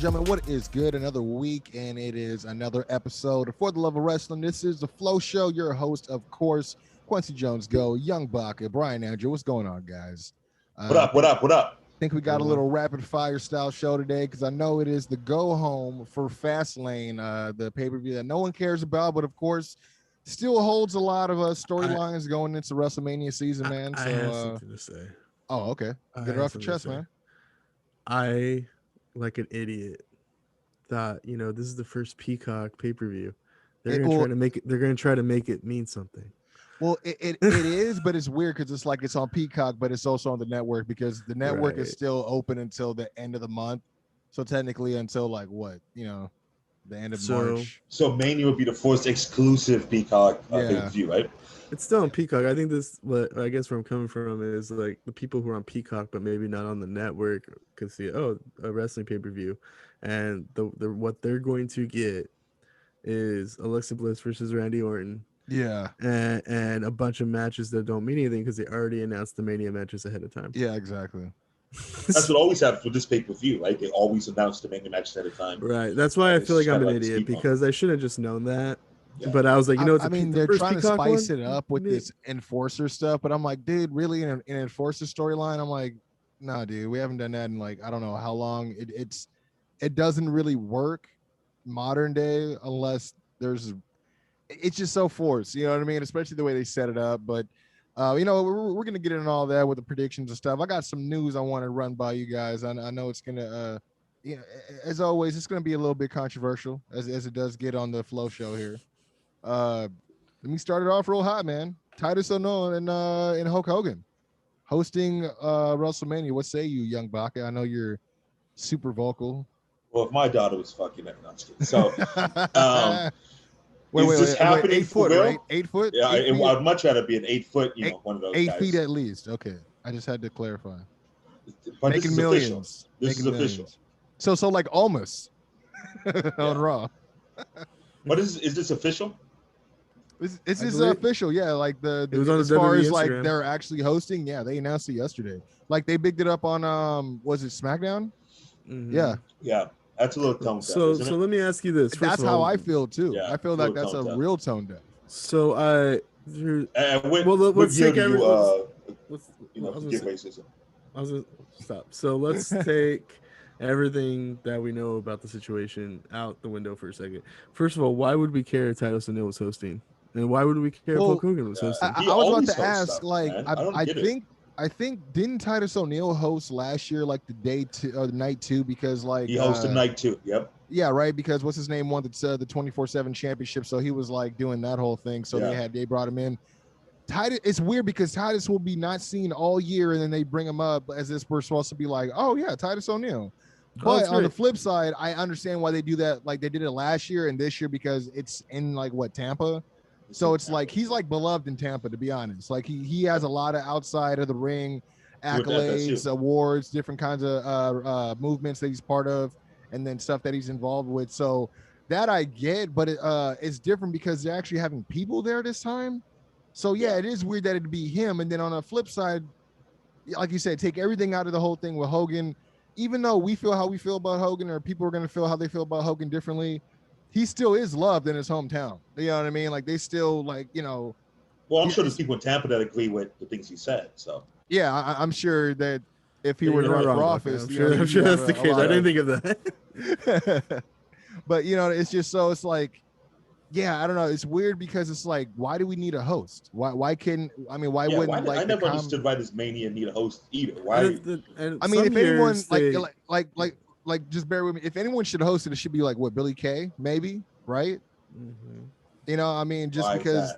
gentlemen, what is good? Another week, and it is another episode of For the Love of Wrestling. This is the Flow Show. Your host, of course, Quincy Jones Go, Young Baca, Brian Andrew. What's going on, guys? What up? I think we got a little rapid fire style show today because I know it is the go home for Fastlane, the pay-per-view that no one cares about, but of course still holds a lot of storylines going into WrestleMania season, man. I have something to say. Oh, okay. Get it off your chest, man. I, like an idiot, thought, this is the first Peacock pay-per-view. They're going to try to make it mean something. Well, it is, but it's weird because it's like it's on Peacock, but it's also on the network because the network is still open until the end of the month. So technically until the end of March. So Mania would be the first exclusive Peacock pay-per-view, right? It's still on Peacock. I think what I guess where I'm coming from is like the people who are on Peacock but maybe not on the network can see a wrestling pay-per-view, and what they're going to get is Alexa Bliss versus Randy Orton. Yeah, and a bunch of matches that don't mean anything because they already announced the Mania matches ahead of time. Yeah, exactly. That's what always happens with this pay-per-view, right? They always announce the Mania matches ahead of time. Right. That's why I feel like I'm an idiot because I should have just known that. Yeah. But I was like, they're trying to spice it up with this enforcer stuff, but I'm like, dude, really, in an enforcer storyline? I'm like, nah, dude, we haven't done that in I don't know how long. It doesn't really work modern day unless it's just so forced, you know what I mean? Especially the way they set it up. But we're gonna get into all that with the predictions and stuff. I got some news I want to run by you guys. I know it's gonna as always, it's gonna be a little bit controversial as it does get on the Flow Show here. Let me start it off real hot, man. Titus O'Neil and Hulk Hogan hosting WrestleMania. What say you, Young Baca? I know you're super vocal. Well, if my daughter was fucking it, I'm just kidding. So wait, is this happening 8 foot, right? 8 foot? Yeah, I'd much rather be an 8 foot, one of those 8 guys. feet at least. Okay. I just had to clarify. But making this is millions. This is official. So like almost on Raw. But is this official? This is official, yeah. Like it was on as far as like they're actually hosting, yeah. They announced it yesterday. Like they bigged it up on was it SmackDown? Mm-hmm. Yeah. That's a little tone deaf. So let me ask you this. That's how I feel too. Yeah, I feel like that's a real tone deaf. So let's take forget racism. I was gonna stop. So let's take everything that we know about the situation out the window for a second. First of all, why would we care if Titus O'Neil was hosting? And why would we care if Hulk Hogan was hosting? I was about to ask, stuff, I think didn't Titus O'Neil host last year, like the day two or the night two, because like he hosted night two. Yep. Yeah, right. Because what's his name won the 24/7 championship, so he was like doing that whole thing. So they brought him in. Titus, it's weird because Titus will be not seen all year, and then they bring him up as this we're supposed to be like, oh yeah, Titus O'Neil. But on the flip side, I understand why they do that. Like they did it last year and this year because it's in Tampa. So it's like he's like beloved in Tampa, to be honest. Like he has a lot of outside of the ring accolades, awards, different kinds of movements that he's part of, and then stuff that he's involved with. So that I get, but it's different because they're actually having people there this time. So yeah, it is weird that it'd be him. And then on the flip side, like you said, take everything out of the whole thing with Hogan. Even though we feel how we feel about Hogan, or people are going to feel how they feel about Hogan differently, he still is loved in his hometown. You know what I mean? Like they still Well, I'm sure there's people in Tampa that agree with the things he said. So yeah, I'm sure that if he were to run for office, I'm sure that's the case. I didn't think of that. But it's just so it's like, yeah, I don't know. It's weird because it's like, why do we need a host? Why wouldn't I never understood why does Mania need a host either. Why? If anyone just bear with me. If anyone should host it, it should be like what, Billy Kay, maybe, right? Mm-hmm. Just why because.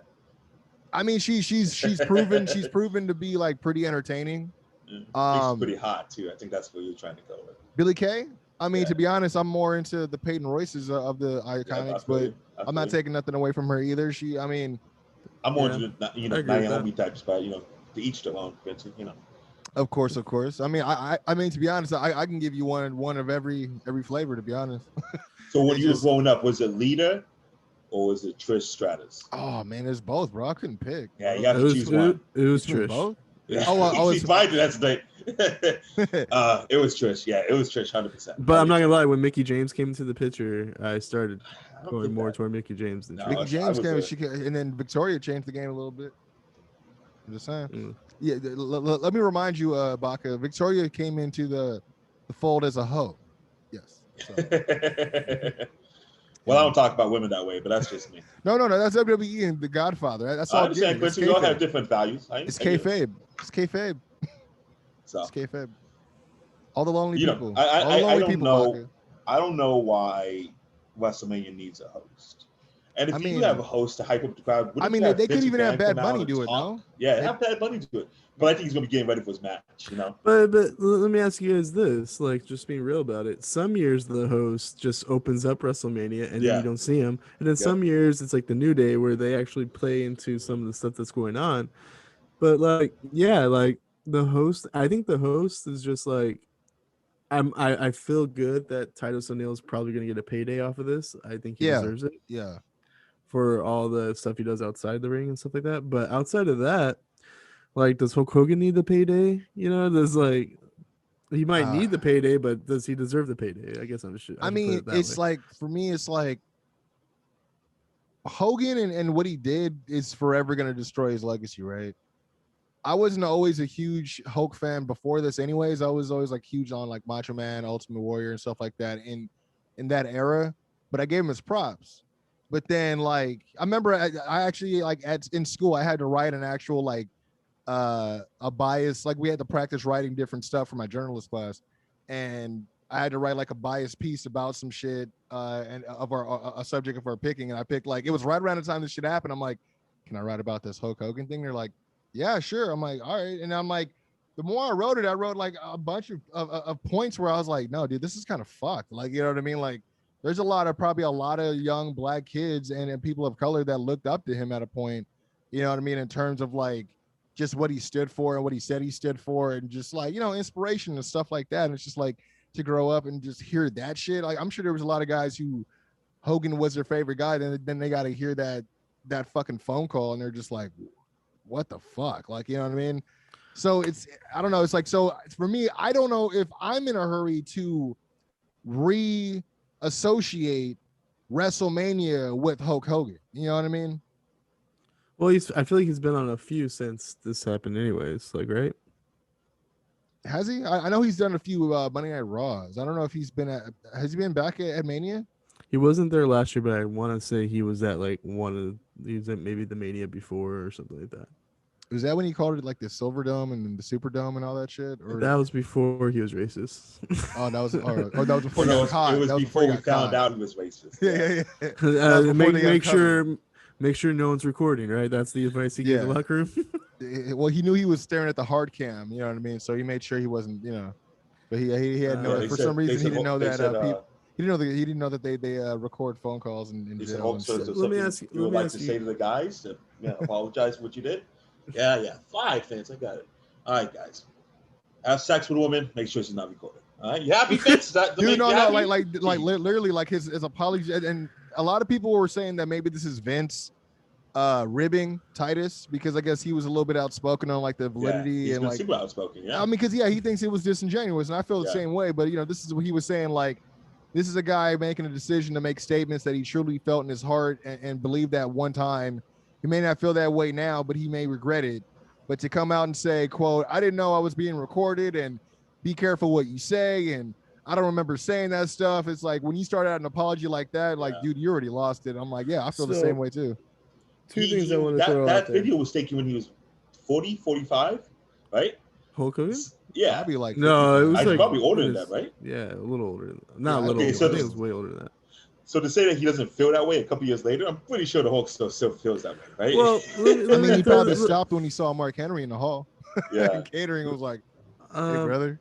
She's proven to be like pretty entertaining. She's pretty hot too. I think that's what you're trying to go with. Billy Kay. To be honest, I'm more into the Peyton Royces of the Iconics, but I'm not taking nothing away from her either. I'm more into the Naomi types, but to each their own. Of course. To be honest, I can give you one of every flavor. To be honest. So when you were growing up, was it Lita or was it Trish Stratus? Oh man, there's both, bro. I couldn't pick. Yeah, you have to choose one. It was Trish. Both? Yeah. She's fine that night. It was Trish. Yeah, it was Trish, 100%. But I'm not gonna lie. When Mickie James came into the picture, I started going more toward Mickie James than Trish. Mickie James came, and then Victoria changed the game a little bit. I'm just saying. Yeah, let me remind you, Baca. Victoria came into the fold as a hoe. Yes. So. Well, I don't talk about women that way, but that's just me. No, that's WWE and The Godfather. That's all. I understand, Chris. We all have different values. It's kayfabe. It's kayfabe. So. It's kayfabe. All the lonely people. I don't know why WrestleMania needs a host. And if you have a host to hype up the crowd, they could even have Bad Bunny do it, no? Yeah, have Bad Bunny do it. But I think he's going to be getting ready for his match, you know? But let me ask you guys this, like, just being real about it. Some years the host just opens up WrestleMania and then you don't see him. And then some years it's like the New Day where they actually play into some of the stuff that's going on. But, like, the host, I think the host is just like, I feel good that Titus O'Neil is probably going to get a payday off of this. I think he deserves it. Yeah. For all the stuff he does outside the ring and stuff like that. But outside of that, like, does Hulk Hogan need the payday? You know, he might need the payday, but does he deserve the payday? I guess it's like, for me, it's like Hogan and what he did is forever going to destroy his legacy, right? I wasn't always a huge Hulk fan before this anyways. I was always like huge on like Macho Man, Ultimate Warrior and stuff like that in that era, but I gave him his props. But then, like, I remember I actually, like, in school, I had to write an actual, like, a bias. Like, we had to practice writing different stuff for my journalist class. And I had to write, like, a biased piece about some shit and of a subject of our picking. And I picked, like, it was right around the time this shit happened. I'm like, can I write about this Hulk Hogan thing? They're like, yeah, sure. I'm like, all right. And I'm like, the more I wrote it, I wrote, like, a bunch of points where I was like, no, dude, this is kind of fucked. Like, you know what I mean? Like, there's probably a lot of young black kids and people of color that looked up to him at a point, you know what I mean? In terms of, like, just what he stood for and what he said he stood for and just, like, you know, inspiration and stuff like that. And it's just like to grow up and just hear that shit. Like, I'm sure there was a lot of guys who Hogan was their favorite guy. Then they got to hear that fucking phone call and they're just like, what the fuck? Like, you know what I mean? So I don't know. It's like, so for me, I don't know if I'm in a hurry to associate WrestleMania with Hulk Hogan. You know what I mean? Well, I feel like he's been on a few since this happened anyways, like, right? Has he? I know he's done a few Monday Night Raws. I don't know if has he been back at Mania? He wasn't there last year, but I want to say he was at, like, he was at maybe the Mania before or something like that. Was that when he called it, like, the Silver Dome and the Super Dome and all that shit? Or that was before he was racist. Oh, that was that was before he got caught. It was before we found out he was racist. Yeah. Make sure no one's recording, right? That's the advice he gave the locker room. Well, he knew he was staring at the hard cam, you know what I mean? So he made sure he wasn't, you know. But he had no. For some reason, he didn't know that he didn't know that they record phone calls and jail. Let me ask you. You would like to say to the guys to apologize for what you did? Yeah. 5 fans, I got it. All right, guys. Have sex with a woman. Make sure she's not recorded. All right, you happy, Vince? Dude, no, like literally, like his apology, and a lot of people were saying that maybe this is Vince ribbing Titus because I guess he was a little bit outspoken on, like, the validity he's and, like, super outspoken. Yeah, I mean, because he thinks it was disingenuous, and I feel the same way. But, you know, this is what he was saying, like, this is a guy making a decision to make statements that he truly felt in his heart and believed that one time. He may not feel that way now, but he may regret it. But to come out and say, quote, I didn't know I was being recorded and be careful what you say. And I don't remember saying that stuff. It's like when you start out an apology like that, like, dude, you already lost it. I'm like, yeah, I feel the same way too. Two things I want to throw out that there. video was taken when he was 40, 45, right? Hulk Hogan? Yeah. I'd be like, no, it was like probably older than that, right? Yeah, a little older. Not a little older. So I think it was way older than that. So to say that he doesn't feel that way a couple years later, I'm pretty sure the Hulk still feels that way, right? Well, I mean, he probably stopped when he saw Mark Henry in the hall. Yeah. Catering was like, hey, brother.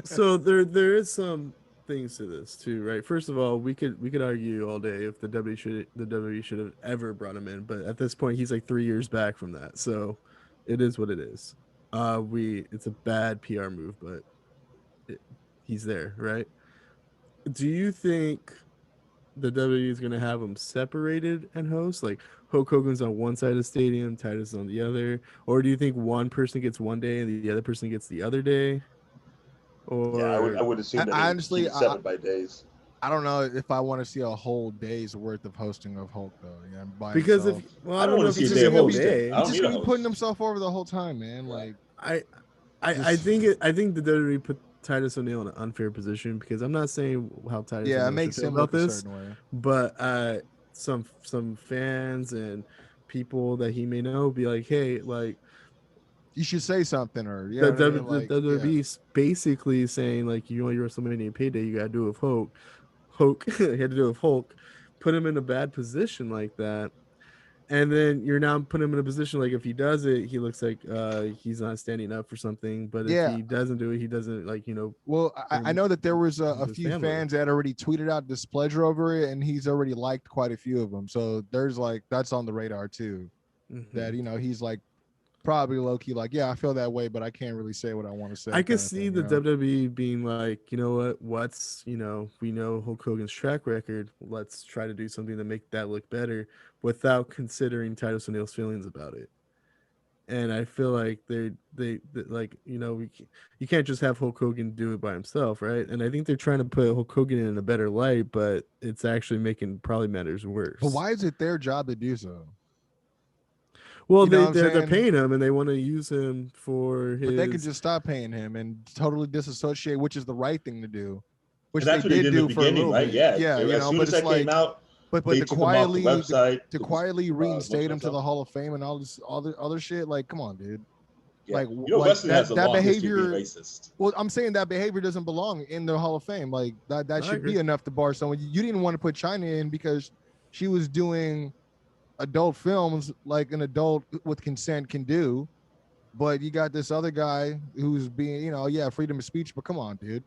So there is some things to this too, right? First of all, we could argue all day if the WWE should have ever brought him in, but at this point he's like 3 years back from that, so it is what it is. It's a bad PR move, but he's there, right? Do you think the WWE is going to have him separated and host? Like, Hulk Hogan's on one side of the stadium, Titus on the other, or do you think one person gets one day and the other person gets the other day? Yeah, Or I would assume that I they honestly, keep it separate by days. I don't know if I want to see a whole day's worth of hosting of Hulk though. Yeah, by because himself. I I don't don't know want if to it's see a just day gonna of be a hosting. day. I He's don't just need a gonna be putting host. himself over the whole time, man. Yeah. Like I think the WWE put Titus O'Neil in an unfair position because I'm not saying how Titus yeah, it O'Neil should makes feel him about look a this, certain way. but some fans and people that he may know be like, hey, like You should say something, or you the, know what I mean. the Like, yeah, WWE's basically saying like you want your WrestleMania payday, you gotta do it with Hulk. Hulk, he had to do it with Hulk, put him in a bad position like that. And then you're now putting him in a position like if he does it, he looks like he's not standing up for something. But if yeah. he doesn't do it, he doesn't like Well, I know that there was a his few family. fans that already tweeted out displeasure over it, and he's already liked quite a few of them. So there's like that's on the radar too. Mm-hmm. That he's like probably low key like, yeah, I feel that way, but I can't really say what I want to say. I could kind of see thing, the WWE being like, you know what? We know Hulk Hogan's track record. Let's try to do something to make that look better without considering Titus O'Neil's feelings about it. And I feel like they like you can't just have Hulk Hogan do it by himself, right? And I think they're trying to put Hulk Hogan in a better light, but it's actually making probably matters worse. But why is it their job to do so? Well, You know what I'm they're saying? paying him and they want to use him for his. But they could just stop paying him and totally disassociate, which is the right thing to do. Which And that's they what they did did in do the for a beginning, little right? bit. Yeah. Yeah, As soon but as that it's like, came out, but they to took him off the website. to quietly reinstate him to stuff. the Hall of Fame and all this other shit. Like, come on, dude. Yeah. Like, wrestling has a that long behavior. history of being racist. Well, I'm saying that behavior doesn't belong in the Hall of Fame. Like that should be enough to bar someone. You didn't want to put China in because she was doing adult films like an adult with consent can do. But you got this other guy who's being, freedom of speech. But come on, dude.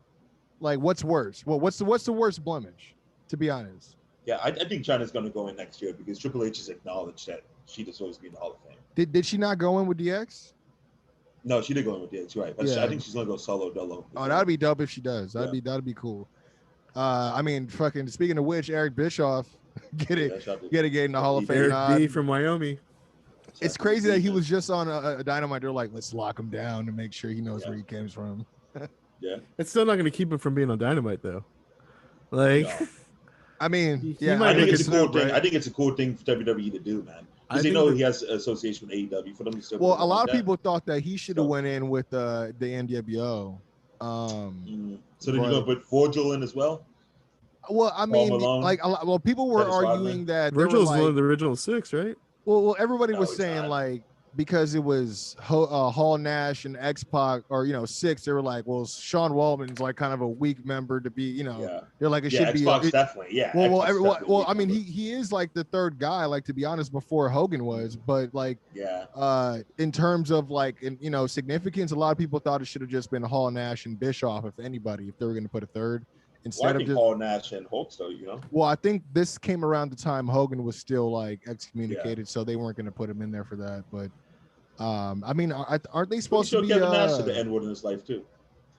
Like, what's worse? Well, what's the worst blemish? To be honest. Yeah, I think China's going to go in next year because Triple H has acknowledged that she deserves to be in the Hall of Fame. Did she not go in with DX? No, she did go in with DX, right? But yeah. I think she's going to go solo dolo. Oh, that'd be dope if she does. That'd be cool. I mean, fucking. Speaking of which, Eric Bischoff get in the Hall of Fame. Eric B from Wyoming. It's crazy that he was just on a Dynamite. They're like, let's lock him down to make sure he knows where he came from. Yeah, it's still not going to keep him from being on Dynamite though. Like, no. I mean, I think it's a cool thing. Right? I think it's a cool thing for WWE to do, man. Because they know he has association with AEW. For them to still a lot of people thought that he should have went in with the NWO. So then you're going to put Virgil in as well? Well, I mean, people were arguing that Virgil's one of the original 6, right? Well, everybody was saying like because it was Hall, Nash, and X-Pac, or 6, they were like, well, Sean Waltman's like kind of a weak member to be, they're like it should be. X-Pac's definitely, Well, I mean, he is like the third guy, like to be honest, before Hogan was, but like, in terms of like, significance, a lot of people thought it should have just been Hall, Nash, and Bischoff, if anybody, if they were going to put a third. Instead of just Hall, Nash, and Hulk, though, Well, I think this came around the time Hogan was still like excommunicated, so they weren't going to put him in there for that. But I mean, aren't they supposed to be? Kevin Nash to the N-word in his life too.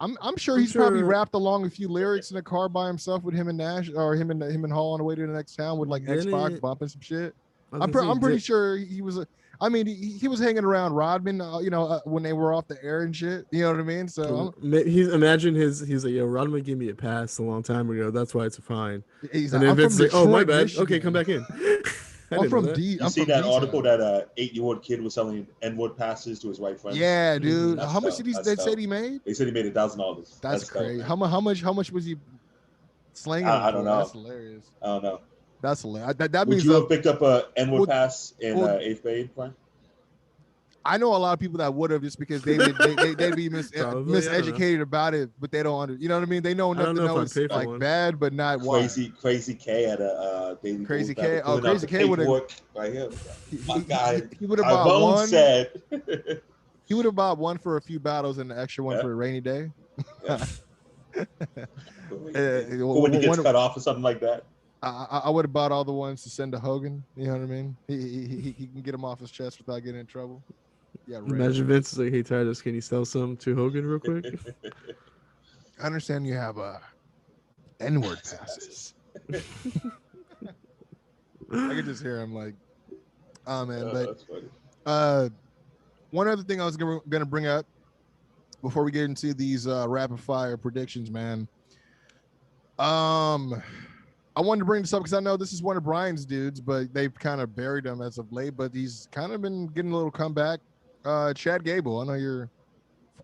I'm sure he's probably rapped along a few lyrics in a car by himself with him and Nash, or him and Hall on the way to the next town with like X-Pac bumping some shit. I'm pretty sure he was. I mean, he was hanging around Rodman, when they were off the air and shit. You know what I mean? So he's like, yo, Rodman gave me a pass a long time ago. That's why it's fine. He's and like, then Vince's like, oh, my bad. Michigan. Okay, come back in. I'm from D. You see that article that 8-year-old kid was selling N-word passes to his white friends? Yeah, dude. How much did they said he made? They said he made $1,000. That's crazy. How much was he slanging? I don't know. That's hilarious. I don't know. That's hilarious. That would means you have picked up a N-word pass in 8th grade, Brian? I know a lot of people that would have, just because they'd be miseducated about it, but they don't you know what I mean? They know nothing else like bad, but not why. Crazy K at a daily Crazy K. Oh, Crazy K would have right here. My guy. He would have bought one. Said. He would have bought one for a few battles and the extra one for a rainy day. When he gets cut off or something like that. I would have bought all the ones to send to Hogan. You know what I mean? He can get him off his chest without getting in trouble. Yeah. Imagine Vince is like, hey Titus, can you sell some to Hogan real quick? I understand you have N-word passes. I could just hear him like, Oh man, Yeah, but that's funny. one other thing I was gonna bring up before we get into these rapid fire predictions, man. I wanted to bring this up because I know this is one of Brian's dudes, but they've kind of buried him as of late. But he's kind of been getting a little comeback. Chad Gable. I know you're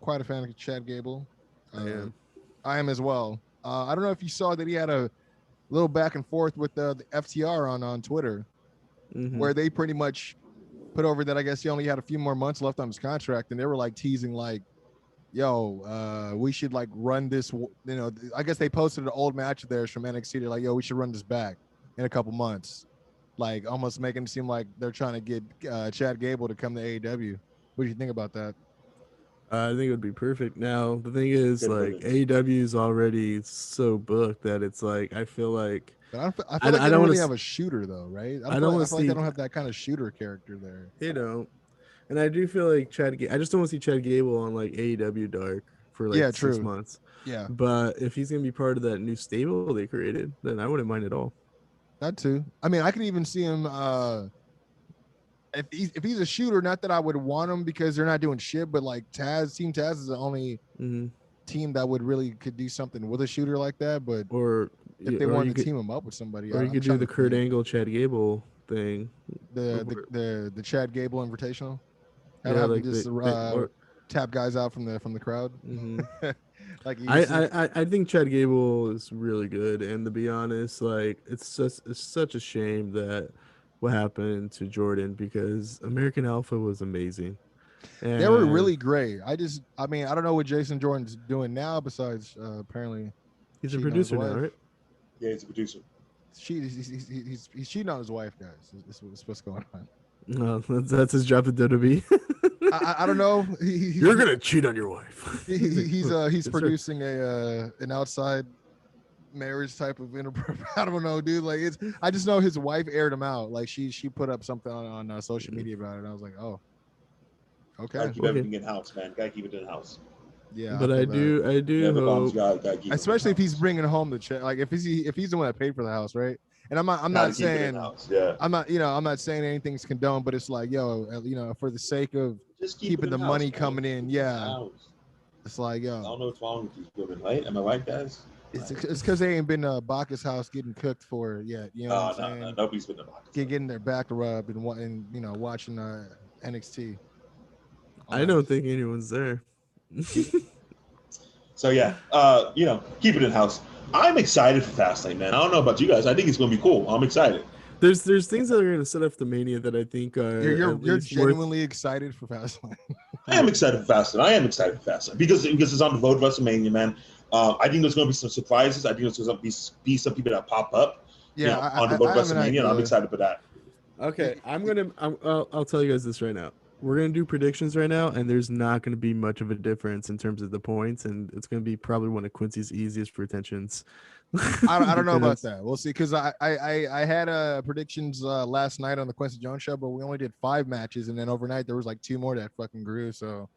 quite a fan of Chad Gable. I am as well. I don't know if you saw that he had a little back and forth with the FTR on Twitter, where they pretty much put over that I guess he only had a few more months left on his contract, and they were like teasing like, yo, we should like run this, I guess they posted an old match of theirs from NXT. They're like, yo, we should run this back in a couple months, like almost making it seem like they're trying to get Chad Gable to come to AEW. What do you think about that? I think it would be perfect. Now the thing is, like, AEW is already so booked that it's like I feel like. But I feel like they don't really have a shooter though, right? I feel like they don't have that kind of shooter character there. They don't. And I do feel like I just don't want to see Chad Gable on like AEW Dark for like 6 months. Yeah. But if he's gonna be part of that new stable they created, then I wouldn't mind at all. That too. I mean, I could even see him if he's a shooter, not that I would want him because they're not doing shit, but like Team Taz is the only team that would really could do something with a shooter like that. But if they wanted to team him up with somebody, or you could do the Kurt Angle Chad Gable thing, the Chad Gable Invitational. Yeah, like just tap guys out from the crowd. Like I think Chad Gable is really good, and to be honest, like it's such a shame that what happened to Jordan, because American Alpha was amazing. And they were really great. I don't know what Jason Jordan's doing now besides apparently he's a producer now, right? Yeah, he's a producer. He's cheating on his wife, guys. This is what's going on. No, that's his job at WWE. I don't know. You're gonna cheat on your wife. He's producing an outside marriage type of I don't know, dude. Like I just know his wife aired him out. Like she put up something on social media about it. And I was like, oh, okay. Gotta keep everything in house, man. Gotta keep it in house. Yeah, but I do hope, especially if he's bringing home the check. Like if he's the one that paid for the house, right? And I'm not saying I'm not saying anything's condoned, but it's like, yo, for the sake of just keeping the money coming in, it's like, yo, I don't know what's wrong with these women, right? Am I right, guys? It's because they ain't been to Bacchus house getting cooked for yet. You know what I'm saying? No, nobody's been to Bacchus. Getting their back rubbed and watching NXT. I don't think anyone's there. So yeah, keep it in house. I'm excited for Fastlane, man. I don't know about you guys. I think it's gonna be cool. I'm excited. There's things that are gonna set up the Mania that I think are you're genuinely excited for Fastlane. I am excited for Fastlane. Because it's on the Vote Wrestlemania, man. I think there's gonna be some surprises. I think there's gonna be some people that pop up. On the Vote Wrestlemania, and I'm excited for that. Okay, I'll tell you guys this right now. We're going to do predictions right now, and there's not going to be much of a difference in terms of the points, and it's going to be probably one of Quincy's easiest retentions. I don't know about that. We'll see, because I had predictions last night on the Quincy Jones show, but we only did 5 matches, and then overnight there was like 2 more that fucking grew, so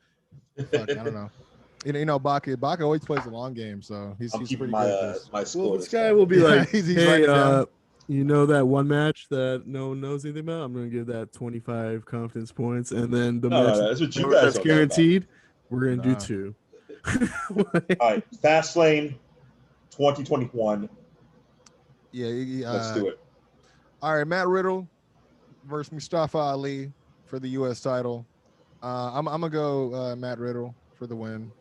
I don't know. Baca always plays the long game, so he's pretty good at this. My score. Well, this guy will be like, he's hey, you know that one match that no one knows anything about? I'm going to give that 25 confidence points. And then the match that's guaranteed, we're going to do 2. All right, Fastlane 2021. Yeah. Let's do it. All right, Matt Riddle versus Mustafa Ali for the U.S. title. I'm going to go Matt Riddle for the win.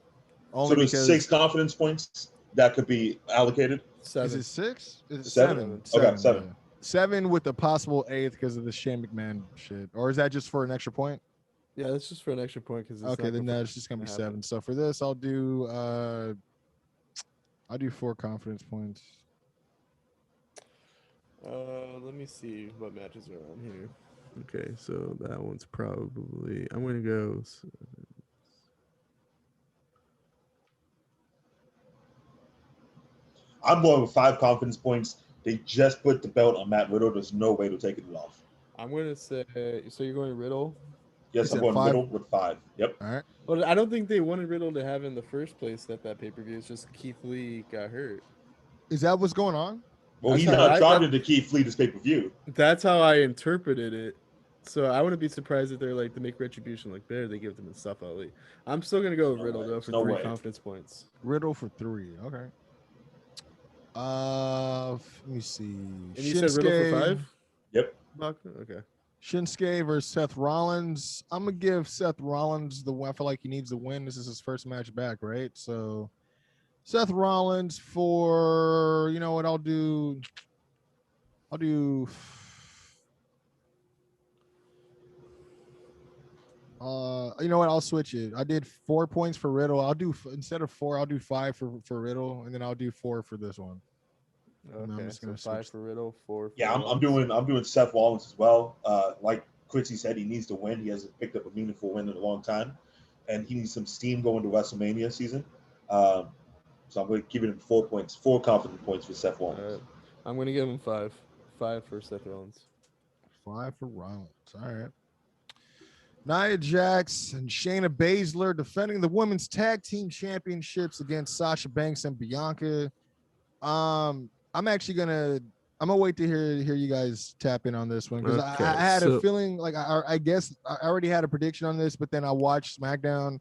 Only so there's 6 confidence points that could be allocated? 7. Is it 6? Is it 7? Okay, 7. Yeah. 7 with the possible 8th because of the Shane McMahon shit. Or is that just for an extra point? Yeah, that's just for an extra point. Okay, then that's just gonna be 7. So for this, I'll do 4 confidence points. Let me see what matches are on here. Okay, so that one's probably. I'm gonna go. I'm going with 5 confidence points. They just put the belt on Matt Riddle. There's no way to take it off. I'm going to say, so you're going Riddle? Yes, I'm going 5? Riddle with 5. Yep. All right. Well, I don't think they wanted Riddle to have in the first place that pay-per-view. It's just Keith Lee got hurt. Is that what's going on? Well, he's not charging to Keith Lee this pay-per-view. That's how I interpreted it. So I wouldn't be surprised if they're like to make Retribution look better. They give them Mustafa Ali. I'm still gonna go with Riddle though for 3 confidence points. Riddle for 3. Okay. Let me see. And you said Riddle for 5? Yep. Okay. Shinsuke versus Seth Rollins. I'm gonna give Seth Rollins the win. I feel like he needs the win. This is his first match back, right? So Seth Rollins for, you know what, I'll do you know what, I'll switch it. I did 4 points for Riddle. I'll do, instead of 4, I'll do 5 for Riddle, and then I'll do 4 for this one. Okay, I'm just gonna 5 for Riddle, 4 for I'm doing Seth Rollins as well. Like Quincy said, he needs to win. He hasn't picked up a meaningful win in a long time, and he needs some steam going to WrestleMania season. So I'm going to give him 4 points, 4 confident points for Seth Rollins. I'm going to give him 5. 5 for Seth Rollins. 5 for Rollins. All right. Nia Jax and Shayna Baszler defending the women's tag team championships against Sasha Banks and Bianca. I'm gonna wait to hear you guys tap in on this one, because I had a feeling like I guess I already had a prediction on this, but then I watched SmackDown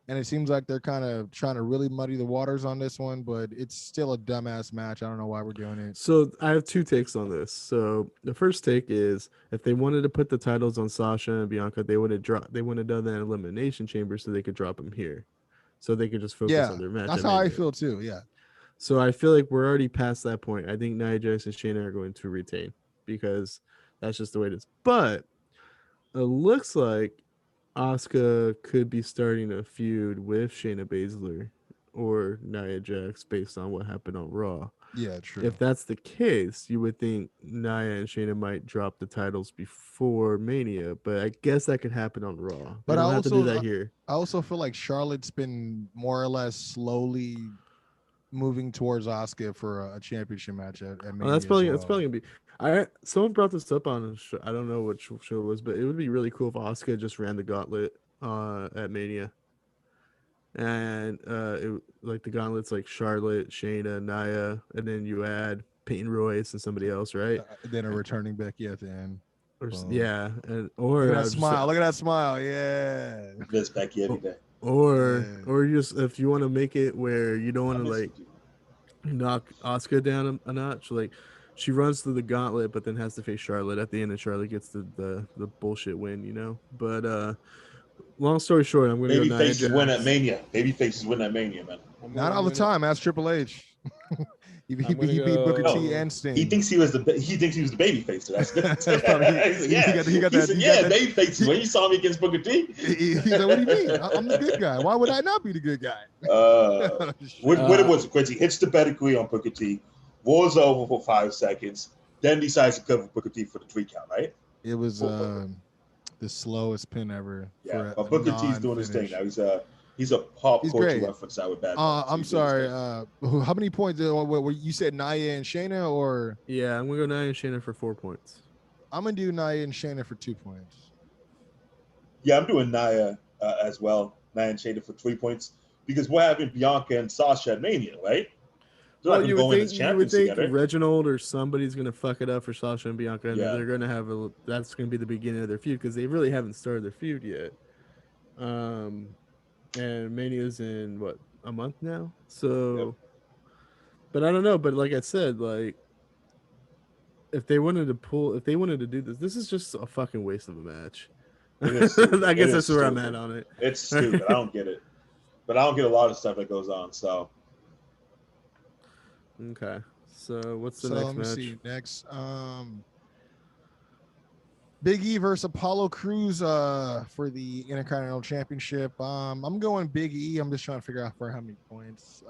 and it seems like they're kind of trying to really muddy the waters on this one, but it's still a dumbass match. I don't know why we're doing it. So I have 2 takes on this. So the first take is, if they wanted to put the titles on Sasha and Bianca, they would have done that Elimination Chamber so they could drop them here, so they could just focus on their match. That's how I feel too. Yeah. So I feel like we're already past that point. I think Nia Jax and Shayna are going to retain because that's just the way it is. But it looks like Asuka could be starting a feud with Shayna Baszler or Nia Jax based on what happened on Raw. Yeah, true. If that's the case, you would think Nia and Shayna might drop the titles before Mania, but I guess that could happen on Raw. But I don't have to do that here. I also feel like Charlotte's been more or less slowly moving towards Asuka for a championship match at Mania. That's probably gonna be. Someone brought this up on a show. I don't know which show it was, but it would be really cool if Asuka just ran the gauntlet at Mania, and the gauntlet's like Charlotte, Shayna, Nia, and then you add Peyton Royce and somebody else, right? Then a returning Becky at the end. Look at that smile. Look at that smile. Yeah. Miss Becky every day. Or just, if you want to make it where you don't want to knock Asuka down a notch, like she runs through the gauntlet but then has to face Charlotte at the end, and Charlotte gets the bullshit win, you know. But long story short, I'm gonna go Babyfaces win at Mania. Babyfaces win at Mania, man. Not all the time. Ask Triple H. He beat Booker T and Sting. He thinks he was the babyface. So that's good. he got that. Babyface. When you saw me against Booker T, he's like, "What do you mean? I'm the good guy. Why would I not be the good guy?" What it was, Quincy hits the pedigree on Booker T, wars over for 5 seconds, then decides to cover Booker T for the 3 count. Right? It was the slowest pin ever. Yeah, but Booker T's doing his thing now. He's a pop culture reference out with bad. I'm sorry. How many points? You said Nia and Shayna, or? Yeah, I'm gonna go Nia and Shayna for 4 points. I'm gonna do Nia and Shayna for 2 points. Yeah, I'm doing Nia as well. Nia and Shayna for 3 points, because we're having Bianca and Sasha at Mania, right? Well, you would think Reginald or somebody's gonna fuck it up for Sasha and Bianca, and they're gonna have that's gonna be the beginning of their feud, because they really haven't started their feud yet. And Mania's in what, a month now? So, but I don't know. But like I said, like if they wanted to do this is just a fucking waste of a match. I guess that's where I'm at on it. It's stupid. I don't get it. But I don't get a lot of stuff that goes on. So. Okay. So what's the next match? See. Next, Big E versus Apollo Crews for the Intercontinental Championship. I'm going Big E. I'm just trying to figure out for how many points.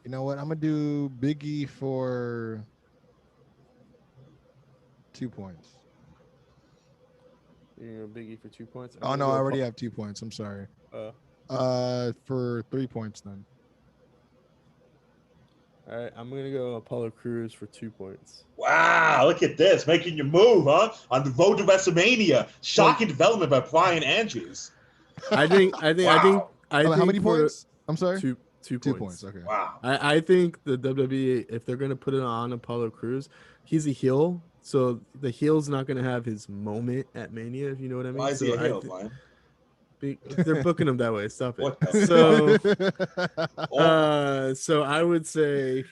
You know what? I'm gonna do Big E for 2 points. You're gonna Big E for 2 points? Oh no, I already have 2 points. I'm sorry. For 3 points then. All right, I'm going to go Apollo Crews for 2 points. Wow, look at this. Making your move, huh? On the road to WrestleMania. Shocking development by Brian Andrews. I think how many points? I'm sorry? 2 points. Okay. Wow. I think the WWE, if they're going to put it on Apollo Crews, he's a heel, So the heel's not going to have his moment at Mania, if you know what I mean. Why is he So a heel, Brian? they're booking him that way. Stop it. What the So I would say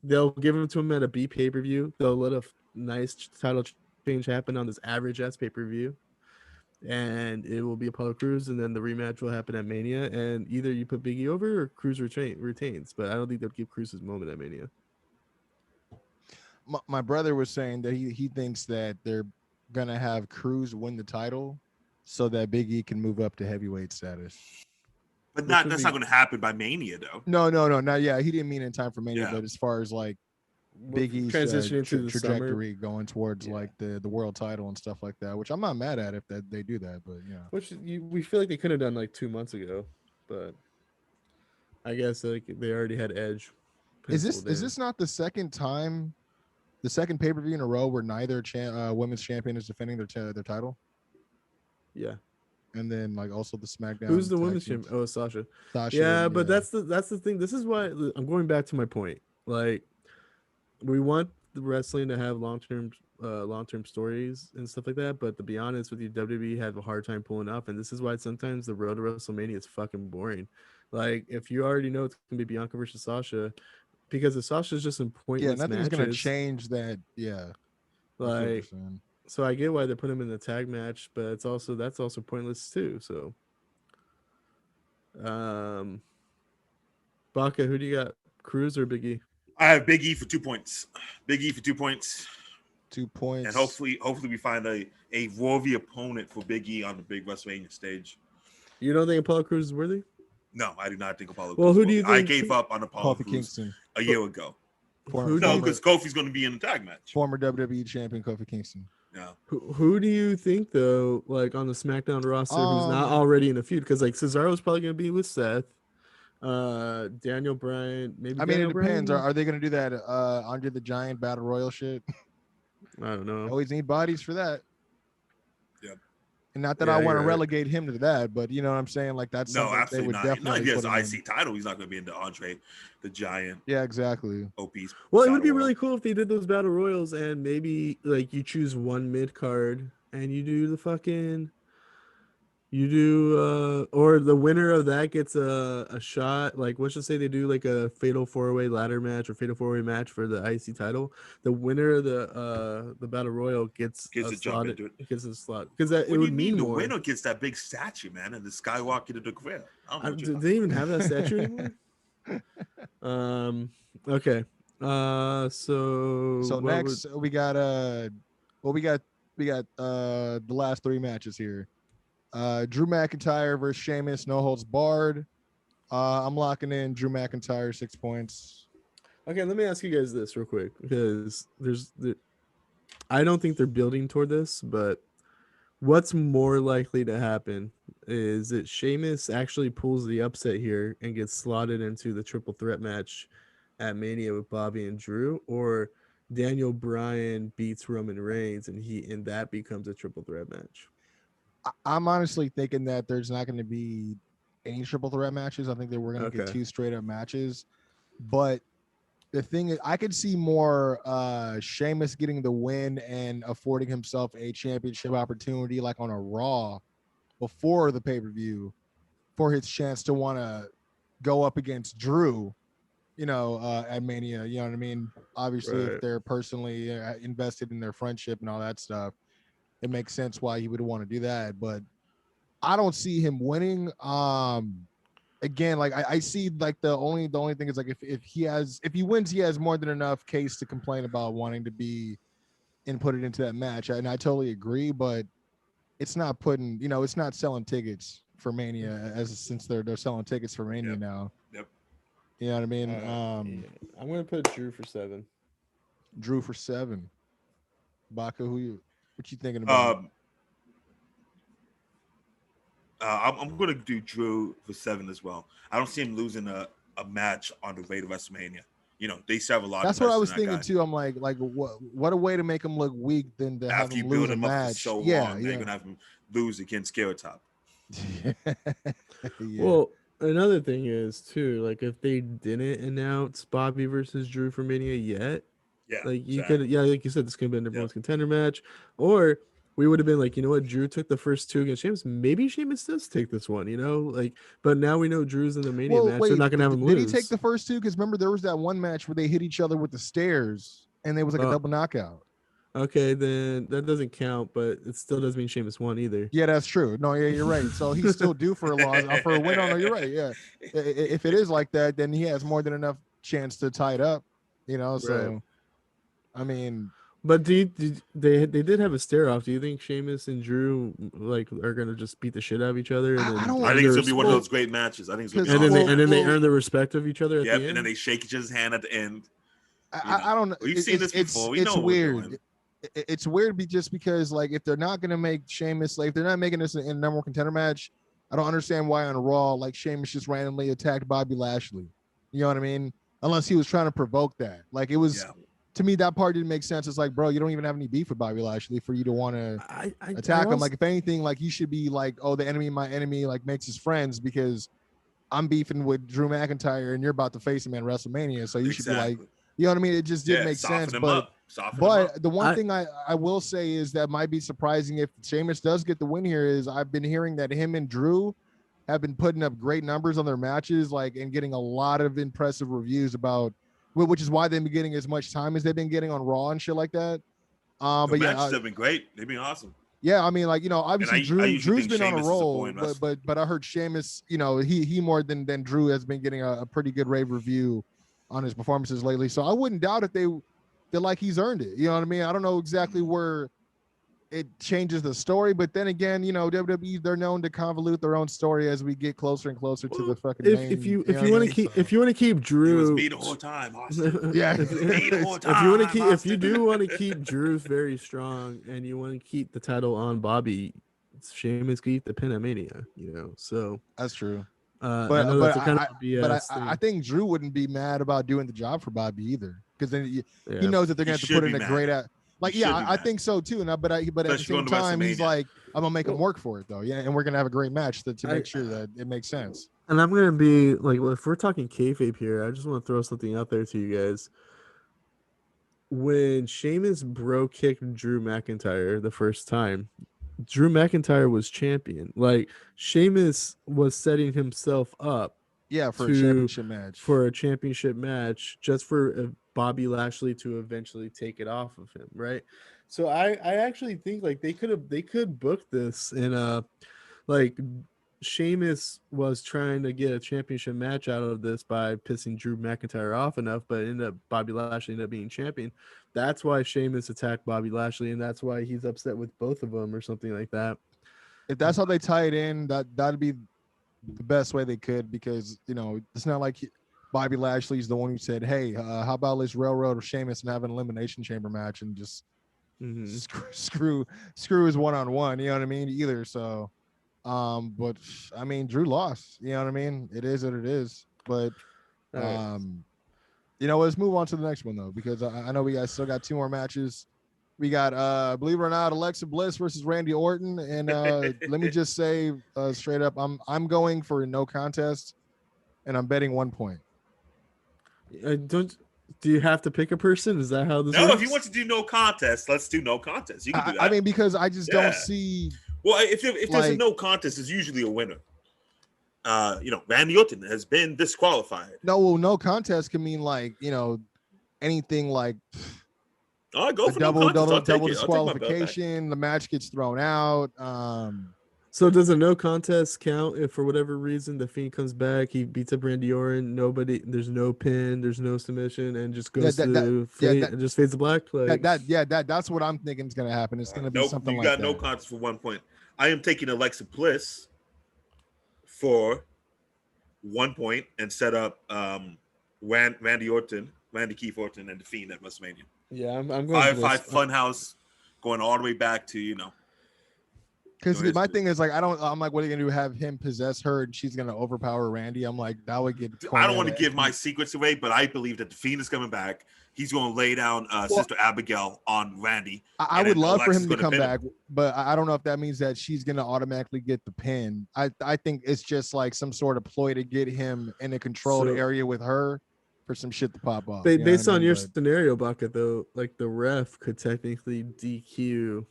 they'll give him to him at a B pay-per-view. They'll let a nice title change happen on this average ass pay-per-view. And it will be Apollo Crews, and then the rematch will happen at Mania. And either you put Big E over or Crews retains. But I don't think they'll give Crews his moment at Mania. My brother was saying that he thinks that they're gonna have Crews win the title so that Big E can move up to heavyweight status. But that's not going to happen by Mania, though. No, not yeah. He didn't mean in time for Mania, but as far as like Big E's transitioning to the trajectory summer, going towards like the world title and stuff like that, which I'm not mad at if they do that, but yeah. Which we feel like they could have done like 2 months ago, but I guess like they already had Edge. Is this not the second time? The second pay-per-view in a row where neither women's champion is defending their title. Yeah, and then like also the SmackDown. Who's the women's champion? Oh, Sasha. Yeah, but that's the thing. This is why I'm going back to my point. Like, we want the wrestling to have long-term stories and stuff like that. But to be honest with you, WWE have a hard time pulling off, and this is why sometimes the road to WrestleMania is fucking boring. Like, if you already know it's gonna be Bianca versus Sasha. Because if Sasha's just in pointless nothing's matches, gonna change that. Yeah, like, so I get why they put him in the tag match, but that's also pointless too. So, Baka, who do you got? Crews or Big E? I have Big E for 2 points. Big E for 2 points. 2 points. And hopefully we find a worthy opponent for Big E on the big WrestleMania stage. You don't think Apollo Crews is worthy? No, I do not think Apollo Crews. Well, who do you think? I gave up on Apollo Crews Kingston a year ago. No, because Kofi's going to be in the tag match. Former WWE champion Kofi Kingston. Yeah. Who do you think though? Like on the SmackDown roster, who's not already in a feud? Because like Cesaro's probably going to be with Seth. Daniel Bryan, maybe. I mean, it depends. Are they going to do that Andre the Giant Battle Royal shit? I don't know. Always need bodies for that. Yep. And not that I want to relegate him to that, but you know what I'm saying? Like that's absolutely they would not. definitely. Not if he has the IC title. He's not going to be into Andre the Giant. Yeah, exactly. Obese. Well, it would be really cool if they did those battle royals and maybe like you choose one mid card and you do the fucking. Or the winner of that gets a shot. Like, let's just say they do like a fatal 4-way ladder match or fatal 4-way match for the IC title. The winner of the battle royal gets a jump into it. Gets a slot because it would mean the more. winner gets that big statue, man, and the Skywalker to the Grail. Do they even have that statue anymore? Okay. So next we got the last 3 matches here. Drew McIntyre versus Sheamus, no holds barred. I'm locking in Drew McIntyre 6 points. Okay, let me ask you guys this real quick because I don't think they're building toward this, but what's more likely to happen is that Sheamus actually pulls the upset here and gets slotted into the triple threat match at Mania with Bobby and Drew, or Daniel Bryan beats Roman Reigns and that becomes a triple threat match. I'm honestly thinking that there's not going to be any triple threat matches. I think that we're going to get 2 straight up matches. But the thing is, I could see more Sheamus getting the win and affording himself a championship opportunity like on a Raw before the pay-per-view for his chance to want to go up against Drew, at Mania. You know what I mean? Obviously, if they're personally invested in their friendship and all that stuff, it makes sense why he would want to do that, but I don't see him winning. Again, like I see like the only thing is like if he wins, he has more than enough case to complain about wanting to be inputted into that match. And I totally agree, but it's not it's not selling tickets for Mania since they're selling tickets for Mania now. Yep. You know what I mean? I'm gonna put Drew for 7. Drew for 7. Baka, what you thinking about? I'm going to do Drew for 7 as well. I don't see him losing a match on the way to WrestleMania. They used to have a lot. That's what I was thinking too. I'm like what a way to make him look weak than to have him lose a match. For so long, you're going to have him lose against Carrot Top. Yeah. Well, another thing is too, like if they didn't announce Bobby versus Drew for Mania yet, Yeah. Like you could, like you said, this could have been a number one contender match, or we would have been like, you know what, Drew took the first two against Sheamus. Maybe Sheamus does take this one, like. But now we know Drew's in the Mania match. Wait, they're not gonna have him did lose. he take the first two? Because remember, there was that one match where they hit each other with the stairs, and there was like a double knockout. Okay, then that doesn't count, but it still doesn't mean Sheamus won either. Yeah, that's true. No, yeah, you're right. So he's still due for a loss, for a win. Oh, no, you're right. Yeah, if it is like that, then he has more than enough chance to tie it up. So right. I mean, but they did have a stare off. Do you think Sheamus and Drew are gonna just beat the shit out of each other? And I think it's gonna be one of those great matches. I think it's gonna be and then they earn the respect of each other. At the end? And then they shake each other's hand at the end. I don't know. We've seen this before. We know it's weird. It's weird just because if they're not gonna make Sheamus, if they're not making this in a number one contender match, I don't understand why on Raw Sheamus just randomly attacked Bobby Lashley. You know what I mean? Unless he was trying to provoke that. It was to me, that part didn't make sense. It's bro, you don't even have any beef with Bobby Lashley for you to want to attack him. If anything, you should be oh, the enemy of my enemy makes us friends, because I'm beefing with Drew McIntyre and you're about to face him at WrestleMania. So you should be you know what I mean? It just didn't make sense. But the one thing I will say is that might be surprising if Sheamus does get the win here is I've been hearing that him and Drew have been putting up great numbers on their matches, and getting a lot of impressive reviews about, which is why they've been getting as much time as they've been getting on Raw and shit like that. But matches have been great. They've been awesome. Yeah, I mean, obviously Drew's been on a roll, but I heard Sheamus, he more than Drew has been getting a pretty good rave review on his performances lately. So I wouldn't doubt if they feel he's earned it. You know what I mean? I don't know exactly where it changes the story, but then again, WWE, they're known to convolute their own story as we get closer and closer to the fucking main. If you want to keep Drew, it was me the whole time, Austin. Yeah, if you do want to keep Drew very strong and you want to keep the title on Bobby, Sheamus keep the pin at Mania. So that's true. I think Drew wouldn't be mad about doing the job for Bobby either, because then he knows that they're going to have to put in a great I think so too. But at the same time, he's I'm gonna make him work for it though. Yeah, and we're gonna have a great match to make sure that it makes sense. And I'm gonna be if we're talking kayfabe here, I just want to throw something out there to you guys. When Sheamus bro kicked Drew McIntyre the first time, Drew McIntyre was champion. Sheamus was setting himself up. Yeah, for a championship match. Just for Bobby Lashley to eventually take it off of him, right? So I actually think they could book this in a Sheamus was trying to get a championship match out of this by pissing Drew McIntyre off enough, but Bobby Lashley ended up being champion. That's why Sheamus attacked Bobby Lashley, and that's why he's upset with both of them or something like that. If that's how they tie it in, that'd be the best way they could, because it's not like Bobby Lashley's the one who said, hey, how about let's railroad Sheamus and have an elimination chamber match and just screw his one-on-one, you know what I mean, either. So but I mean, Drew lost, you know what I mean, it is what it is. But let's move on to the next one though, because I know we guys still got two more matches. We got, believe it or not, Alexa Bliss versus Randy Orton. And let me just say straight up, I'm going for a no contest, and I'm betting 1 point. Do you have to pick a person? Is that how this works? No, if you want to do no contest, let's do no contest. You can do that. I mean, because I just don't see. Well, if there's a no contest, it's usually a winner. Randy Orton has been disqualified. No contest can mean anything go for double disqualification. The match gets thrown out. So does a no contest count if for whatever reason the Fiend comes back, he beats up Randy Orton, there's no pin, there's no submission, and just goes just fades to black? That's what I'm thinking is going to happen. It's going to be something like that. You got no contest for 1 point. I am taking Alexa Bliss for 1 point and set up Randy Keith Orton, and the Fiend at WrestleMania. Yeah, I'm going 5 Funhouse, going all the way back to Because my thing is I'm like, what are you gonna do? Have him possess her and she's gonna overpower Randy? I'm like, that would get. I don't want to give my secrets away, but I believe that the Fiend is coming back. He's going to lay down Sister Abigail on Randy. I would love for him to come back, but I don't know if that means that she's gonna automatically get the pin. I think it's just some sort of ploy to get him in a controlled area with her, for some shit to pop off. Based on your scenario, Baka, though, like the ref could technically DQ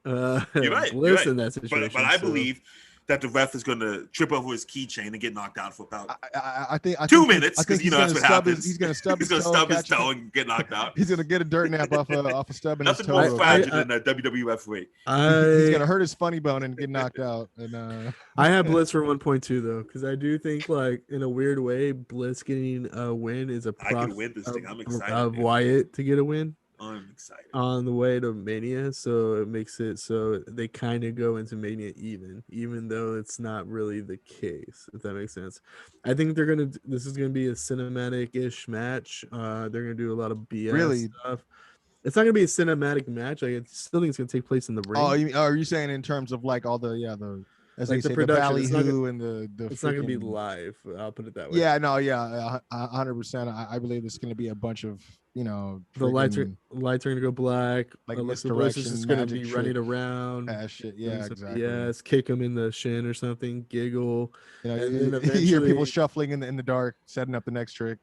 You're right. Bliss in that situation. But I believe that the ref is going to trip over his keychain and get knocked out for about I think 2 minutes, because that's what happens. He's going to stub his toe and get knocked out. He's going to get a dirt nap off a stubbing his toe. Nothing more fragile than a WWE referee. He's going to hurt his funny bone and get knocked out. And I have Bliss for 1.2 though, because I do think, like, in a weird way, Bliss getting a win is a I can win this thing. I'm excited. Of Wyatt to get a win. I'm excited. On the way to Mania, so it makes it so they kind of go into Mania even though it's not really the case, if that makes sense. I think this is gonna be a cinematic-ish match. They're gonna do a lot of BS stuff. It's not gonna be a cinematic match. I still think it's gonna take place in the ring. Oh, are you saying in terms of like all the as like they say, production, the ballyhoo and the it's not gonna be live. I'll put it that way. Yeah, no, yeah, 100%. I believe it's gonna be a bunch of the lights are gonna go black. Like Alexa Bliss is just gonna be running around. Shit. Yeah, exactly. Yes, kick him in the shin or something. Giggle. You hear people shuffling in the dark, setting up the next trick.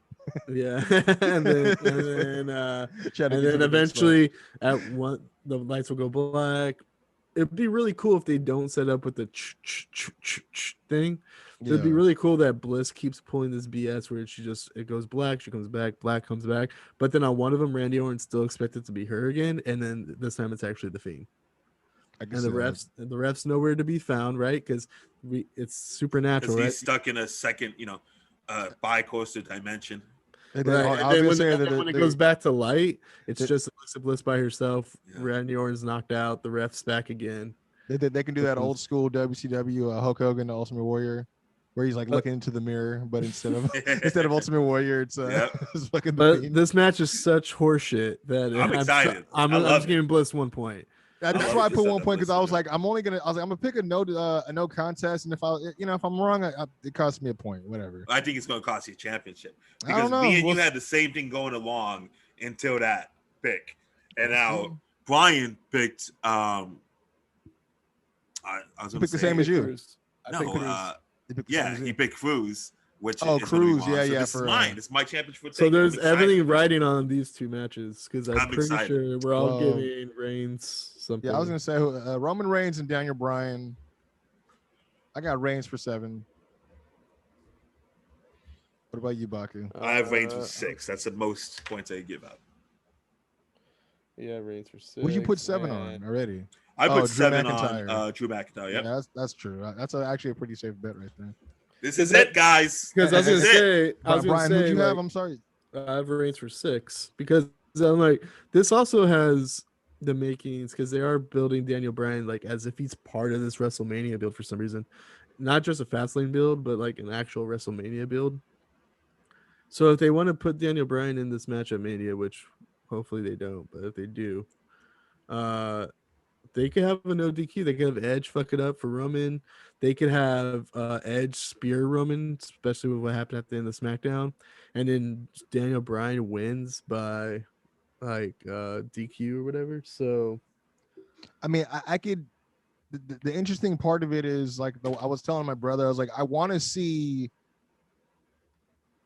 Yeah, and then eventually the lights will go black. It'd be really cool if they don't set up with the thing. Yeah. It'd be really cool that Bliss keeps pulling this BS where it goes black, she comes back, black comes back. But then on one of them, Randy Orton's still expected to be her again, and then this time it's actually the Fiend. And the refs nowhere to be found, right? Because it's supernatural. He's stuck in a second, bi-coastal dimension. And then, when it goes back to light, it's just Alexa Bliss by herself. Yeah. Randy Orton's knocked out. The ref's back again. They can do that old school WCW Hulk Hogan, the Ultimate Warrior, where he's like looking into the mirror, but instead of Ultimate Warrior, it's fucking. But this match is such horseshit that I'm excited. I'm just giving Bliss 1 point. That's why I put 1 point, because I was like, I'm gonna pick a no contest, and if I'm wrong, it costs me a point, whatever. I think it's gonna cost you a championship, because me and you had the same thing going along until that pick, and now Brian picked. I was gonna picked the same as you. He picked Cruz. Cruz, This is mine. It's my championship. So there's everything riding on these two matches, because I'm pretty sure we're all giving Reigns something. Yeah, I was gonna say Roman Reigns and Daniel Bryan. I got Reigns for 7. What about you, Baku? I have Reigns for 6. That's the most points I give out. Yeah, Reigns for 6. Would you put 7 on already? I put 7 on Drew McIntyre. Yep. Yeah, that's true. That's actually a pretty safe bet right there. This is it, guys. Because I was gonna say, who'd you have? I'm sorry. I have Reigns for 6, because I'm like, this also has the makings, because they are building Daniel Bryan like as if he's part of this WrestleMania build for some reason, not just a Fastlane build, but like an actual WrestleMania build. So if they want to put Daniel Bryan in this match at Mania, which hopefully they don't, but if they do, they could have a no DQ. They could have Edge fuck it up for Roman. They could have Edge spear Roman, especially with what happened at the end of SmackDown. And then Daniel Bryan wins by like DQ or whatever. So, I mean, I could. The interesting part of it is like I was telling my brother, I was like, I want to see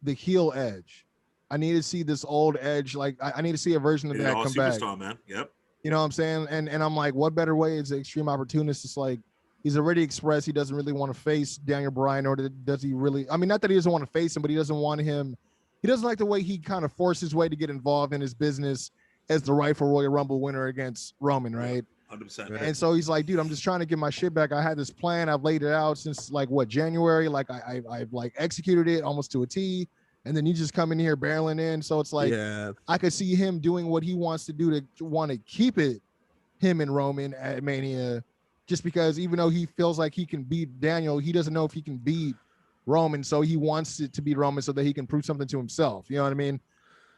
the heel Edge. I need to see this old Edge. Like I need to see a version of that come back. Man. Yep. You know what I'm saying? And I'm like, what better way is the Extreme Opportunist? It's like he's already expressed he doesn't really want to face Daniel Bryan, or does he really? I mean, not that he doesn't want to face him, but he doesn't want him. He doesn't like the way he kind of forced his way to get involved in his business as the rightful Royal Rumble winner against Roman, right? 100%. And so he's like, dude, I'm just trying to get my shit back. I had this plan. I've laid it out since like January. Like I've like executed it almost to a T. And then you just come in here barreling in. So it's like, I could see him doing what he wants to do to want to keep it him and Roman at Mania, just because even though he feels like he can beat Daniel, he doesn't know if he can beat Roman. So he wants it to beat Roman so that he can prove something to himself. You know what I mean?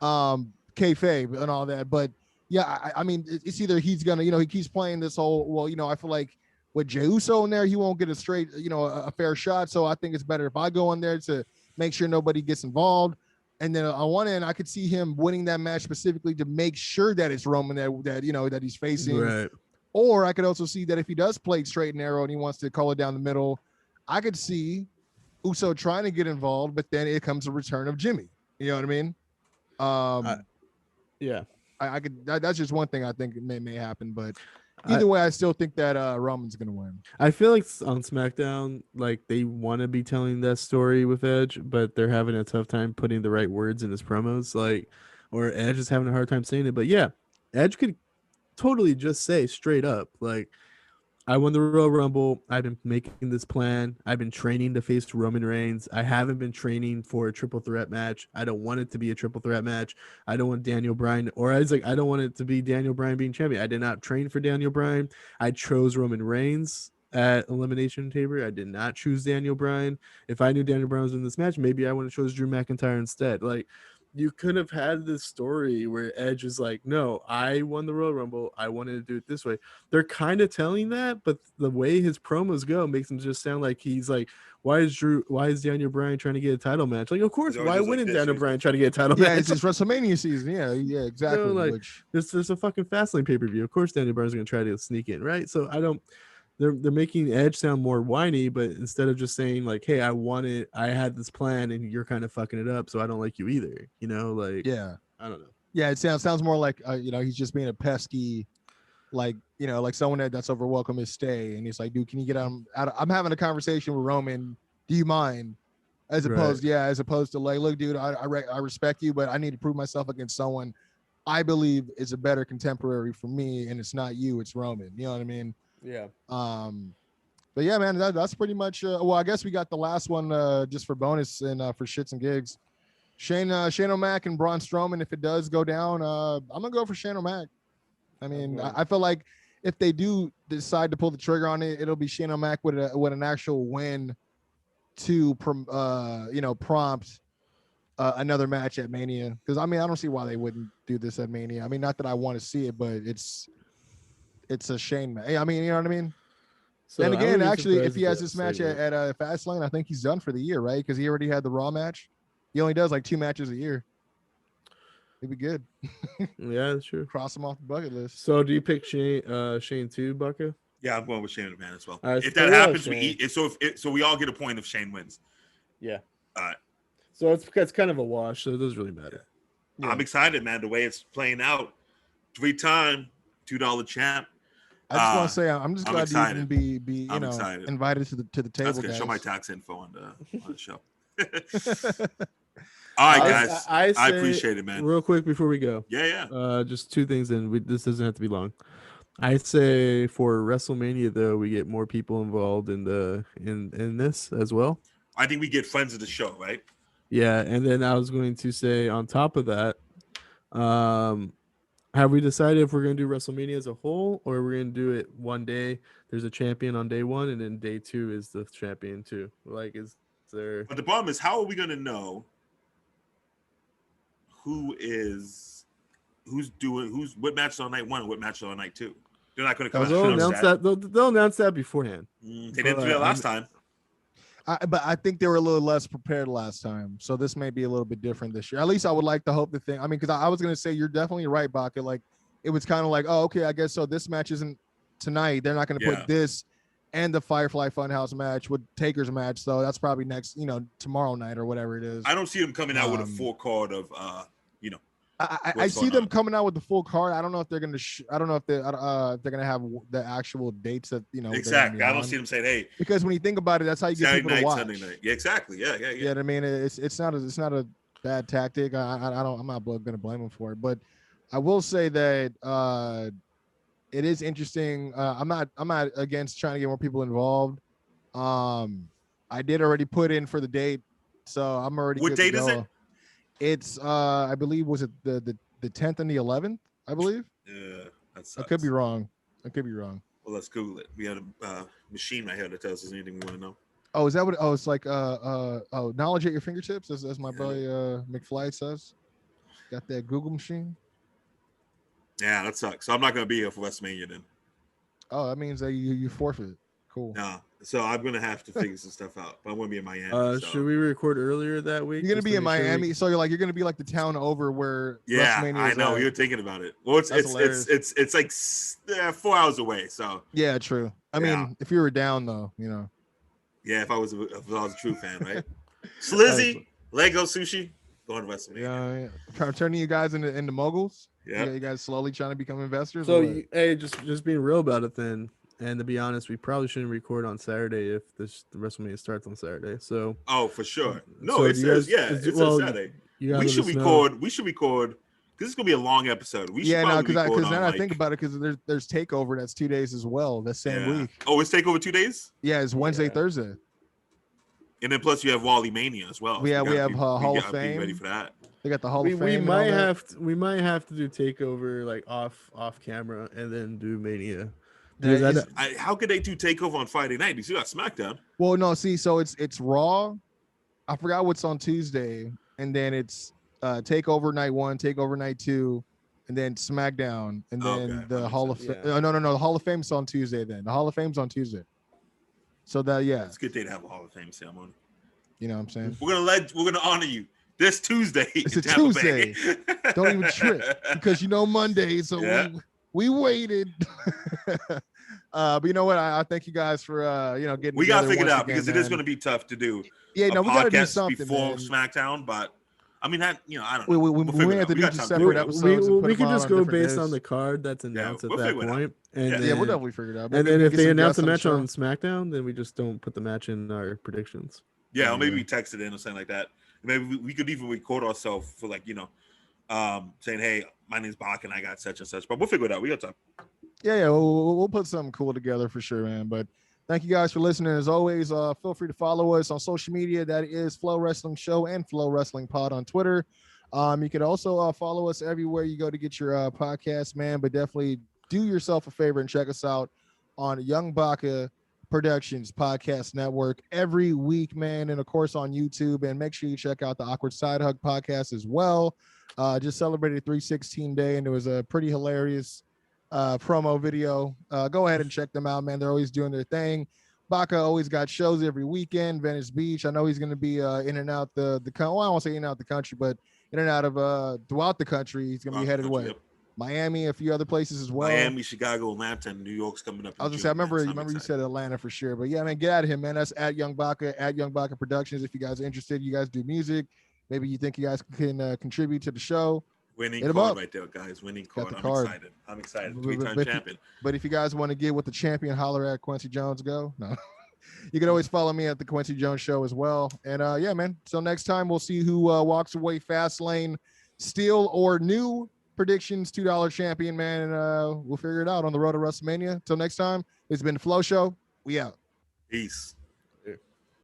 Kayfabe and all that. But yeah, I mean, it's either he's going to, he keeps playing this whole, I feel like with Jey Uso in there, he won't get a straight, a fair shot. So I think it's better if I go in there to make sure nobody gets involved. And then on one end, I could see him winning that match specifically to make sure that it's Roman that he's facing. Right. Or I could also see that if he does play straight and narrow and he wants to call it down the middle, I could see Uso trying to get involved, but then it comes a return of Jimmy. You know what I mean? Yeah. I could. That's just one thing I think may happen, but either way, I still think that Roman's gonna win. I feel like on SmackDown, like they want to be telling that story with Edge, but they're having a tough time putting the right words in his promos, like, or Edge is having a hard time saying it. But yeah, Edge could totally just say straight up, like, I won the Royal Rumble. I've been making this plan. I've been training to face Roman Reigns. I haven't been training for a triple threat match. I don't want it to be a triple threat match. I don't want Daniel Bryan, or I was like, I don't want it to be Daniel Bryan being champion. I did not train for Daniel Bryan. I chose Roman Reigns at Elimination Chamber. I did not choose Daniel Bryan. If I knew Daniel Bryan was in this match, maybe I would have chose Drew McIntyre instead. Like, you could have had this story where Edge is like, no, I won the Royal Rumble. I wanted to do it this way. They're kind of telling that, but the way his promos go makes him just sound like he's like, why is Daniel Bryan trying to get a title match? Like, of course, why wouldn't Daniel Bryan try to get a title match? Yeah, it's WrestleMania season. Yeah, exactly. You know, like, there's a fucking Fastlane pay-per-view. Of course, Daniel Bryan's going to try to sneak in, right? So they're making Edge sound more whiny, but instead of just saying like, hey, I had this plan and you're kind of fucking it up, so I don't like you either. You know, like, yeah, I don't know. Yeah, it sounds more like he's just being a pesky, like, like someone that's over welcome his stay, and he's like, dude, can you get out? I'm having a conversation with Roman. Do you mind? As opposed to like, look, dude, I respect you, but I need to prove myself against someone I believe is a better contemporary for me, and it's not you, it's Roman. You know what I mean? Yeah. But yeah, man, that's pretty much. Well, I guess we got the last one just for bonus and for shits and gigs. Shane O'Mac and Braun Strowman. If it does go down, I'm gonna go for Shane O'Mac. I mean, I feel like if they do decide to pull the trigger on it, it'll be Shane O'Mac with an actual win to prompt another match at Mania. Because I mean, I don't see why they wouldn't do this at Mania. I mean, not that I want to see it, but it's a Shane match. I mean, you know what I mean? So, and again, actually, if he has this match at Fastlane, I think he's done for the year, right? Because he already had the Raw match. He only does like 2 matches a year. He'd be good. Yeah, that's true. Cross him off the bucket list. So, do you pick Shane too, Bucka? Yeah, I'm going with Shane McMahon as well. Right, if that happens, we all get a point if Shane wins. Yeah. All right. So it's kind of a wash. So it doesn't really matter. Yeah. I'm excited, man. The way it's playing out. 3-time $2 champ. I just want to say I'm just glad to even be invited to the table. That's gonna show my tax info on the show. All right, guys. I appreciate it, man. Real quick before we go. Yeah. Just 2 things, and this doesn't have to be long. I say for WrestleMania though, we get more people involved in this as well. I think we get friends of the show, right? Yeah, and then I was going to say on top of that, have we decided if we're going to do WrestleMania as a whole, or we're going to do it one day? There's a champion on day 1, and then day 2 is the champion too. Like, is there? But the problem is, how are we going to know what match on night 1 and what match on night 2? They're not going to come out. They'll announce that beforehand. They didn't do that last time. But I think they were a little less prepared last time, so this may be a little bit different this year. At least I would like to hope the thing. I mean, because I was gonna say you're definitely right, Baca. Like, it was kind of like, oh, okay, I guess so. This match isn't tonight. They're not gonna put this and the Firefly Funhouse match with Taker's match. So that's probably next, tomorrow night or whatever it is. I don't see them coming out with a full card of, I see them coming out with the full card. I don't know if they're gonna. I don't know if they're gonna have the actual dates that Exactly. I don't see them saying, "Hey," because when you think about it, that's how you get Saturday people night, to watch. Sunday night. Yeah, exactly. Yeah. You know what I mean? It's not a bad tactic. I'm not gonna blame them for it, but I will say that it is interesting. I'm not against trying to get more people involved. I did already put in for the date, so I'm already. What date is it? It's I believe was it the 10th and the 11th, I believe. Yeah, that sucks. I could be wrong. Well, let's Google it. We have a machine right here that tells us anything we want to know. Oh, is that what? Oh, it's like knowledge at your fingertips, as my boy McFly says. Got that Google machine. Yeah, that sucks. So I'm not gonna be here for WrestleMania then. Oh, that means that you forfeit. Cool. No, so I'm gonna have to figure some stuff out. But I'm gonna be in Miami. Should we record earlier that week? You're gonna be in Miami, so you're gonna be like the town over where. Yeah, WrestleMania I know. You're thinking about it. Well, it's like 4 hours away. So. Yeah, true. I mean, if you were down though, Yeah, if I was a true fan, right? Slizzy, Lego sushi. going to WrestleMania. Yeah. Turning you guys into moguls. Yeah. You guys slowly trying to become investors. So hey, just being real about it then. And to be honest, we probably shouldn't record on Saturday if the WrestleMania starts on Saturday. So for sure. No, so it says it says Saturday. We should record. We should record because it's gonna be a long episode. We should because then I think about it because there's Takeover that's 2 days as well that same week. Oh, it's Takeover 2 days. Yeah, it's Wednesday, Thursday. And then plus you have Wally Mania as well. We have Hall of Fame. Ready for that. They got the Hall of Fame. We might have to do Takeover like off camera and then do Mania. How could they do Takeover on Friday night? You still got SmackDown. Well, no, see, so it's Raw. I forgot what's on Tuesday, and then it's Takeover Night 1, Takeover Night 2, and then SmackDown, and then the Hall of Fame. No, the Hall of Fame's on Tuesday. Then the Hall of Fame's on Tuesday. So it's a good day to have a Hall of Fame ceremony. You know what I'm saying? We're gonna honor you this Tuesday. It's a Tuesday. Don't even trip because Monday. So we waited. But you know what? I thank you guys for getting. We gotta figure it out because it is going to be tough to do. Yeah, we gotta do something before SmackDown. But I mean, I don't know. We have to do just separate episodes. We can just go based on the card that's announced at that point. And we'll definitely figure it out. And then if they announce a match on SmackDown, then we just don't put the match in our predictions. Yeah, or maybe we text it in or something like that. Maybe we could even record ourselves for saying, "Hey, my name's Bach and I got such and such." But we'll figure it out. We got time. Yeah, we'll put something cool together for sure, man. But thank you guys for listening. As always, feel free to follow us on social media. That is Flow Wrestling Show and Flow Wrestling Pod on Twitter. You can also follow us everywhere you go to get your podcast, man. But definitely do yourself a favor and check us out on Young Baka Productions Podcast Network every week, man. And of course on YouTube. And make sure you check out the Awkward Side Hug podcast as well. Just celebrated 316 Day, and it was a pretty hilarious promo video. Go ahead and check them out, man. They're always doing their thing. Baka always got shows every weekend. Venice Beach. I know he's going to be in and out the country. Well, I won't say in and out the country, but in and out of throughout the country. He's going to be headed away. Yep. Miami, a few other places as well. Miami, Chicago, Atlanta, and New York's coming up. I was gonna say, I remember you said Atlanta for sure, but yeah, man, get at him, man. That's at Young Baka Productions. If you guys are interested, you guys do music. Maybe you think you guys can contribute to the show. Winning card right there, guys. Winning card. I'm excited. 3-time champion. But if you guys want to get with the champion, holler at Quincy Jones. Go. No. You can always follow me at the Quincy Jones Show as well. And yeah, man. So next time we'll see who walks away Fastlane, steel or new predictions, $2 champion, man. And we'll figure it out on the road to WrestleMania. Till next time, it's been the Flow Show. We out. Peace.